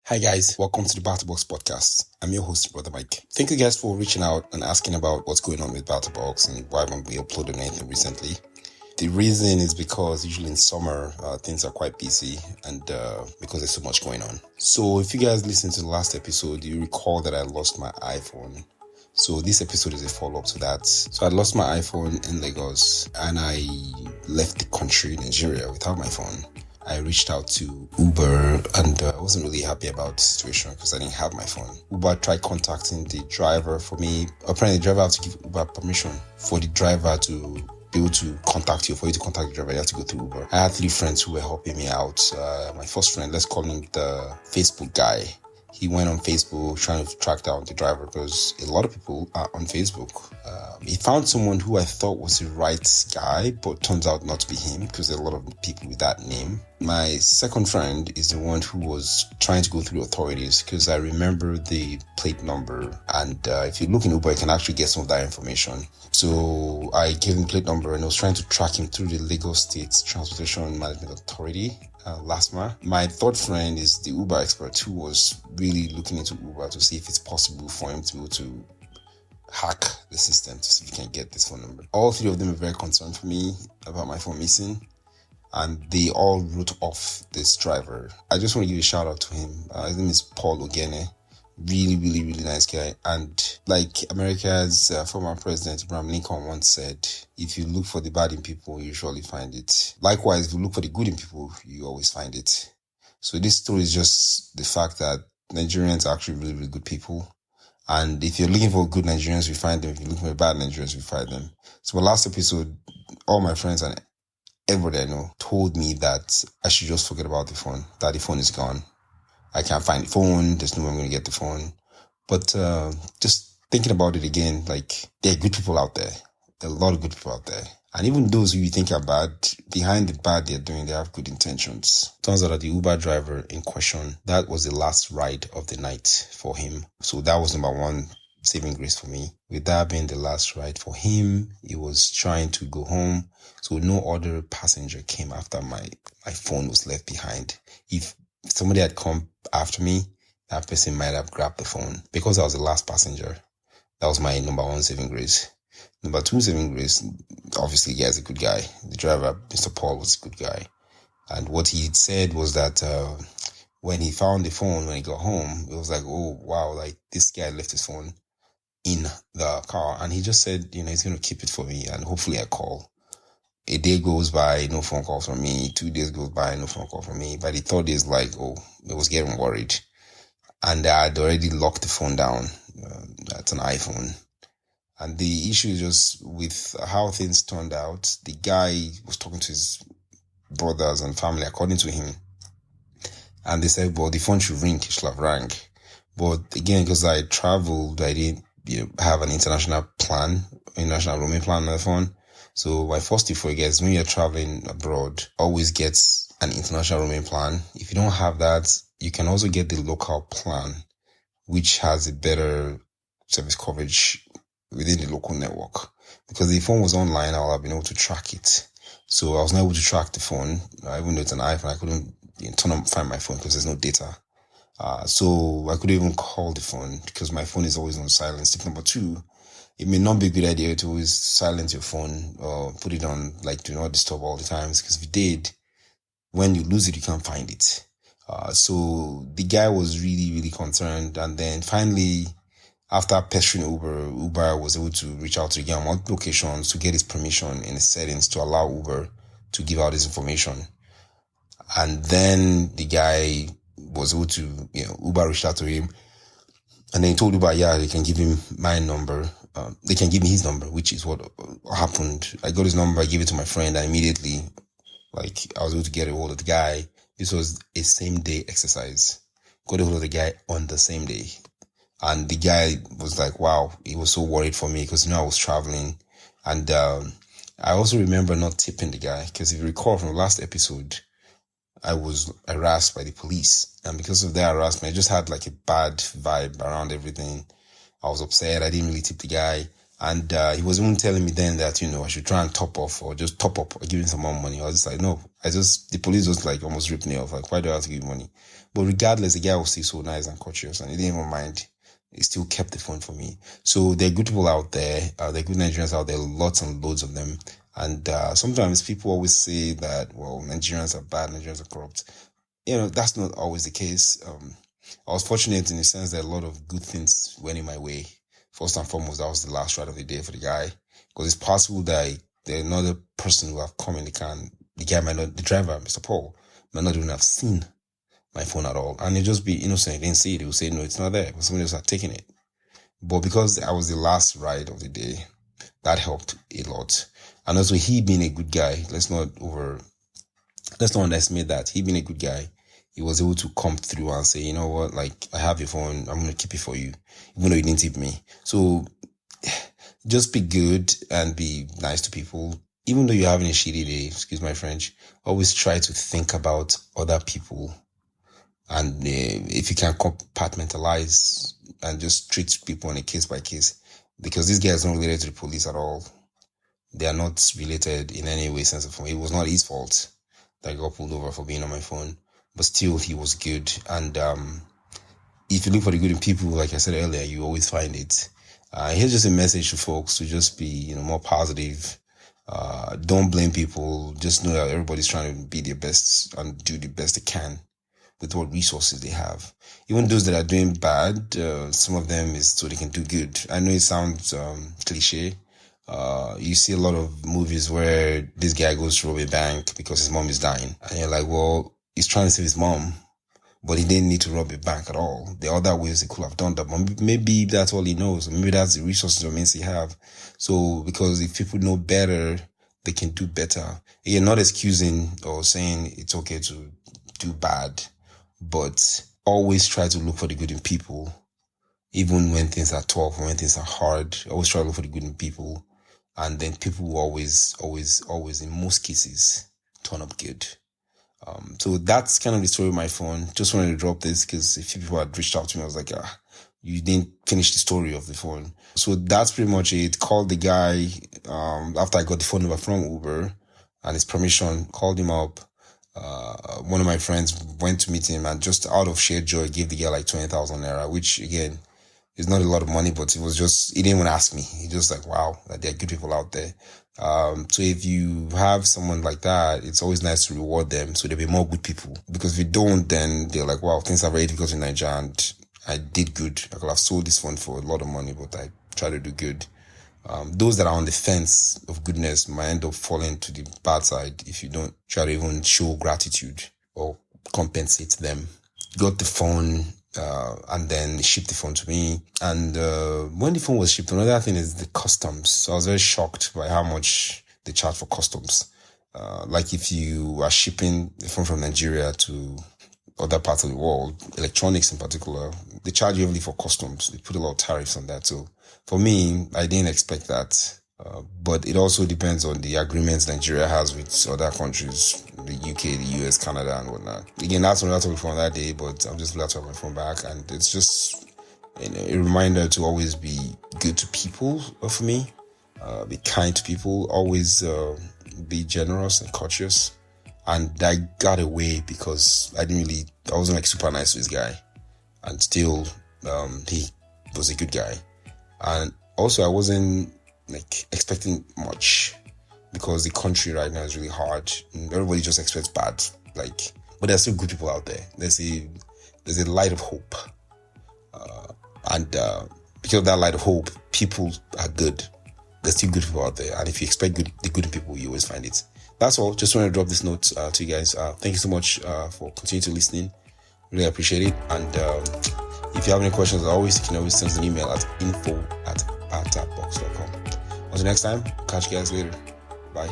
Hi guys, welcome to the Battlebox podcast. I'm your host, Brodda Mike. Thank you guys for reaching out and asking about what's going on with Battlebox and why haven't we uploaded anything recently. The reason is because usually in summer, things are quite busy and because there's so much going on. So if you guys listened to the last episode, you recall that I lost my iPhone. So this episode is a follow-up to that. So I lost my iPhone in Lagos and I left the country, Nigeria, without my phone. I reached out to Uber and I wasn't really happy about the situation because I didn't have my phone. Uber tried contacting the driver for me. Apparently the driver had to give Uber permission for the driver to be able to contact you. For you to contact the driver, you have to go through Uber. I had 3 friends who were helping me out. My first friend, let's call him the Facebook guy. He went on Facebook trying to track down the driver because a lot of people are on Facebook. He found someone who I thought was the right guy, but turns out not to be him because there are a lot of people with that name. My second friend is the one who was trying to go through authorities because I remember the plate number. And if you look in Uber, you can actually get some of that information. So I gave him the plate number and I was trying to track him through the Lagos State Transportation Management Authority. LASMA. My third friend is the Uber expert who was really looking into Uber to see if it's possible for him to be able to hack the system to see if he can get this phone number. All 3 of them are very concerned for me about my phone missing, and they all wrote off this driver. I just want to give a shout out to him. His name is Paul Ogene. Really nice guy. And like America's former president Abraham Lincoln once said, if you look for the bad in people, you usually find it. Likewise, if you look for the good in people, you always find it. So this story is just the fact that Nigerians are actually really good people. And if you're looking for good Nigerians, you find them. If you're looking for bad Nigerians, you find them. So my last episode, all my friends and everybody I know told me that I should just forget about the phone, that the phone is gone. I can't find the phone. There's no way I'm going to get the phone. But just thinking about it again, like, there are good people out there. There are a lot of good people out there. And even those who you think are bad, behind the bad they're doing, they have good intentions. Turns out that the Uber driver in question, that was the last ride of the night for him. So that was number 1 saving grace for me. With that being the last ride for him, he was trying to go home. So no other passenger came after my phone was left behind. If somebody had come after me, that person might have grabbed the phone. Because I was the last passenger, that was my number 1 saving grace. Number 2 saving grace, obviously, the guy's a good guy. The driver, Mr. Paul, was a good guy. And what he said was that when he found the phone, when he got home, it was like, oh, wow, like this guy left his phone in the car. And he just said, he's going to keep it for me and hopefully I call. A day goes by, no phone call from me. 2 days goes by, no phone call from me. By the 3rd day, it's like, oh, I was getting worried. And I had already locked the phone down. That's an iPhone. And the issue is just with how things turned out. The guy was talking to his brothers and family, according to him. And they said, well, the phone should ring. It should have rang. But again, because I traveled, I didn't have an international roaming plan on the phone. So my first tip for you guys, when you're traveling abroad, always get an international roaming plan. If you don't have that, you can also get the local plan, which has a better service coverage within the local network. Because the phone was online, I'll have been able to track it. So I was not able to track the phone. Even though it's an iPhone, I couldn't find my phone because there's no data. So I couldn't even call the phone because my phone is always on silence. Tip number 2, it may not be a good idea to always silence your phone or put it on like do not disturb all the times, because if you did, when you lose it, you can't find it. So the guy was really concerned. And then finally, after pestering Uber was able to reach out to the guy on multiple locations to get his permission in the settings to allow Uber to give out his information. And then the guy was able to, Uber reached out to him. And then he told Uber, they can give him my number. They can give me his number, which is what happened. I got his number, I gave it to my friend, and immediately, I was able to get a hold of the guy. This was a same-day exercise. Got a hold of the guy on the same day. And the guy was like, wow, he was so worried for me because, I was traveling. And I also remember not tipping the guy because if you recall from the last episode, I was harassed by the police. And because of that harassment, I just had like a bad vibe around everything. I was upset. I didn't really tip the guy. And he was even telling me then that, I should try and top off or just top up or give him some more money. I was just like, no, the police just like almost ripped me off. Like, why do I have to give you money? But regardless, the guy was still so nice and courteous and he didn't even mind. He still kept the phone for me. So there are good people out there. There are good Nigerians out there, lots and loads of them. And sometimes people always say that, well, Nigerians are bad, Nigerians are corrupt. That's not always the case. I was fortunate in the sense that a lot of good things went in my way. First and foremost, that was the last ride of the day for the guy. Because it's possible that there's another person who have come in the car and the driver, Mr. Paul, might not even have seen my phone at all. And he'd just be innocent. He didn't see it. He would say, no, it's not there. But somebody else had taken it. But because I was the last ride of the day, that helped a lot. And also he being a good guy, let's not underestimate that. He being a good guy, he was able to come through and say, you know what, like, I have your phone, I'm going to keep it for you, even though you didn't tip me. So just be good and be nice to people. Even though you're having a shitty day, excuse my French, always try to think about other people. And if you can compartmentalize and just treat people on a case by case, because this guy is not related to the police at all. They are not related in any way, sense of form. It was not his fault that I got pulled over for being on my phone. But still, he was good. And if you look for the good in people, like I said earlier, you always find it. Here's just a message to folks to just be, more positive. Don't blame people. Just know that everybody's trying to be their best and do the best they can with what resources they have. Even those that are doing bad, some of them is so they can do good. I know it sounds cliche. You see a lot of movies where this guy goes to rob a bank because his mom is dying. And you're like, well, he's trying to save his mom, but he didn't need to rob a bank at all. There are other ways he could have done that, but maybe that's all he knows. Or maybe that's the resources or means he have. So, because if people know better, they can do better. You're not excusing or saying it's okay to do bad, but always try to look for the good in people. Even when things are tough, when things are hard, always try to look for the good in people. And then people will always, in most cases, turn up good. So that's kind of the story of my phone. Just wanted to drop this because a few people had reached out to me. I was like, you didn't finish the story of the phone. So that's pretty much it. Called the guy after I got the phone number from Uber and his permission, called him up. One of my friends went to meet him and just out of sheer joy gave the guy like 20,000 naira, which again is not a lot of money, but it was just, he didn't even ask me. He just like, wow, that there are good people out there. So if you have someone like that, it's always nice to reward them so there'll be more good people. Because if you don't, then they're like, wow, things are very difficult in Nigeria and I did good. I could have sold this phone for a lot of money, but I try to do good. Those that are on the fence of goodness might end up falling to the bad side if you don't try to even show gratitude or compensate them. Got the phone, and then shipped the phone to me. And when the phone was shipped, another thing is the customs. So I was very shocked by how much they charge for customs. Like if you are shipping the phone from Nigeria to other parts of the world, electronics in particular, they charge you heavily for customs. They put a lot of tariffs on that. So for me, I didn't expect that. But it also depends on the agreements Nigeria has with other countries, the UK, the US, Canada, and whatnot. Again, that's what I told you that day, but I'm just glad to have my phone back. And it's just a reminder to always be good to people for me, be kind to people, always be generous and courteous. And I got away because I wasn't like super nice to this guy. And still, he was a good guy. And also, I wasn't like expecting much because the country right now is really hard and everybody just expects bad, but there's still good people out there. There's a light of hope, and because of that light of hope, people are good. There's still good people out there, and if you expect the good people, you always find it. That's all. Just want to drop this note to you guys. Thank you so much for continuing to listening. Really appreciate it. And if you have any questions, as always, you can always send us an email at info@patapbox.com. Until next time, catch you guys later. Bye.